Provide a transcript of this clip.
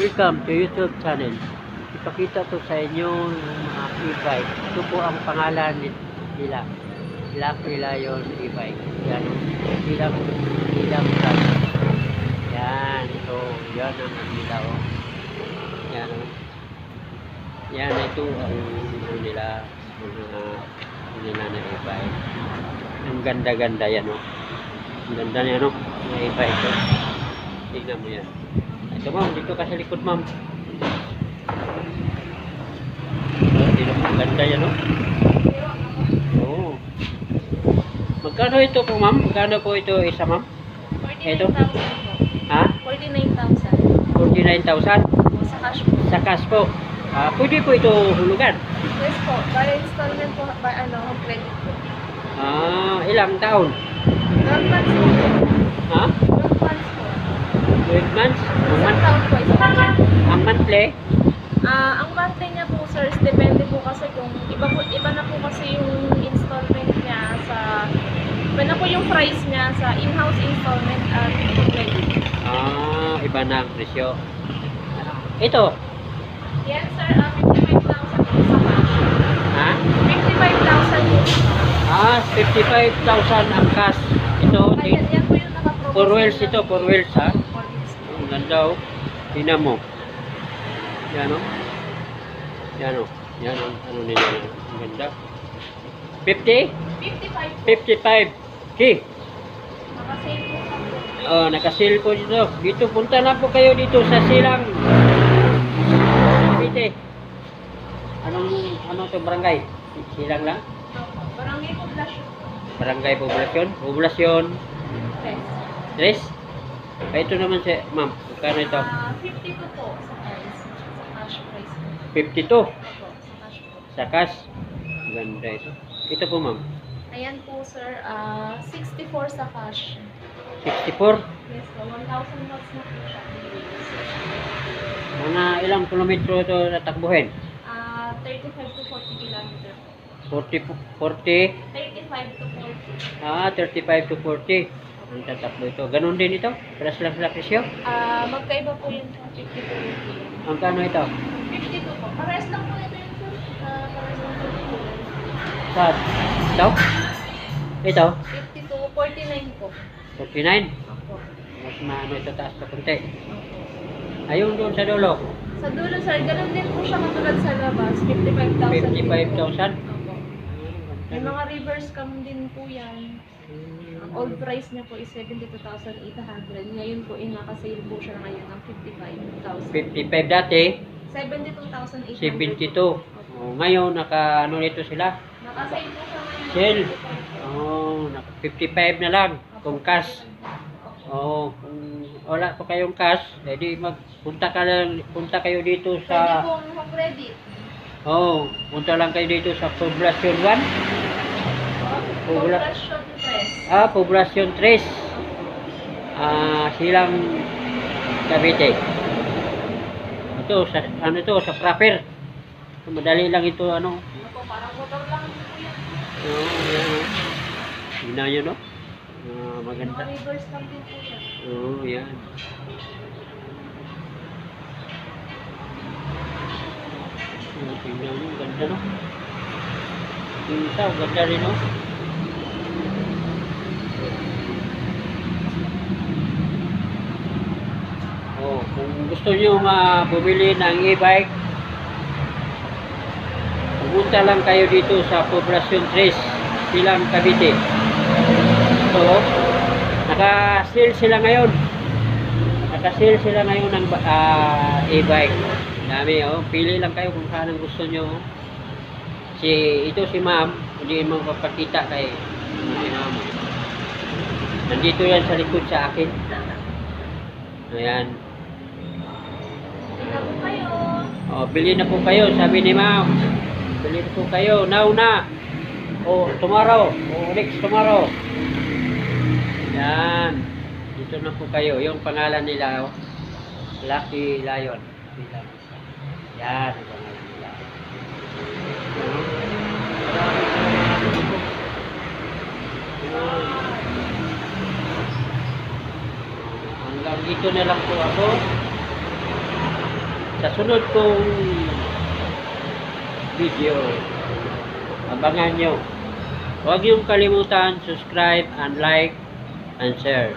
Welcome to YouTube channel. Ipakita ko sa inyo ng mga e-bike. Ito po ang pangalan nila. Lucky Lion e-bike. Yan. Ilang brand. Yan. Ito. Yan ang nila. Yan. Yan. Ito ang nila. Nila na e-bike. Ang ganda-ganda yan. Ang ganda niya. Ang e-bike. Tingnan mo yan. Ito ma'am, dito ka sa likod ma'am. Dito po, ganda yan Oo. Magkano ito po ma'am? Magkano po ito isa ma'am? 49,000 po. Ha? 49,000. 49,000? Sa cash po. Sa cash po. Pwede po ito hulugan? Yes po. Bale installment po, credit po. Ilang taon? 12 months po. Ha? 12 months po. 12 months? Isang taon po, isang taon. Ang monthly? Ang monthly niya po sir, is depende po kasi kung iba na po kasi yung installment niya iba na po yung price niya sa in-house installment at credit. Iba na ang presyo. Ito? Yan sir, 55,000 po sa cash. Ha? 55,000 po sa cash. 55,000 ang cash. Ito, Yan po yung naka-promote. 4 wheels ito, 4 wheels ha? 4 wheels. Ang ganda Tingnan mo. Yan Yan Yan ang ano nila. Ang ganda. 50? 55 po. 55. Okay. Naka-sale po sa Naka-sale po dito. Dito, punta na po kayo dito sa Silang. Cavite. Anong to barangay? Silang lang? Barangay Poblacion. Barangay Poblacion? Poblacion. Yes. 3? Ito naman si ma'am. Magkano ito? 52 po sa price. Sa cash price po. 52. Opo, sa cash po. Sa cash. Ganda ito. Ito po ma'am. Ayan po sir, 64 sa cash. 64. Yes po, 1,000 watts na po siya. Mga ilang kilometro ito natakbuhin? 35 to 40 kilometer. 40? 35 to 40. 35 to 40. Ang tatakbo ito. Ganon din ito? Paras lang sa presyo? Magkaiba po yun sa 52 yun. Ang kano ito? 52 po. Parehas lang po ito yun sir. Parehas lang po ito. Saan? Ito? Ito? 52, 49 po. 49? Opo. Mas maano ito taas pa kunti. Ayun doon sa dulo. Sa dulo sir, ganun din po siya matulad sa labas. 55,000 din po. 55,000? May mga reverse cam din po yan. Ang old price niya po is 72,800. Ngayon po, naka-sale po siya ngayon ng 55,000. 55 dati? 72,800. 72. Ngayon, ano nito sila? Naka-sale po siya ngayon. Sale? Naka 55 na lang kung cash. Kung wala pa kayong cash, edi punta kayo dito Pwede sa pong credit. punta lang kayo dito sa Poblacion 1. Poblacion Press. Poblacion 3. Silang Cavite. Ito sa Proper. Madali lang ito Ano po, parang motor lang po yan. Tingnan nyo maganda. Mga reverse cam din po siya. Yan. Tingnan nyo, ganda Yung isa, ganda rin kung gusto nyo bumili ng e-bike, pumunta lang kayo dito sa Poblacion 3, Silang Cavite. Naka-sale sila ngayon. Naka-sale sila ngayon ng e-bike. Dami, pili lang kayo kung saan ang gusto nyo. Ito si ma'am, hindi mo papakita kay ma'am. Nandito yan sa likod sa akin. Ayan. Bili na po kayo. Bili na po kayo, sabi ni ma'am. Bili na po kayo, now na. Tomorrow. Next tomorrow. Yan. Dito na po kayo. Yung pangalan nila, Lucky Lion. Yan ang pangalan nila. Hanggang dito na lang po ako. Sa sunod kong video, abangan nyo. Huwag yung kalimutan, subscribe and like and share.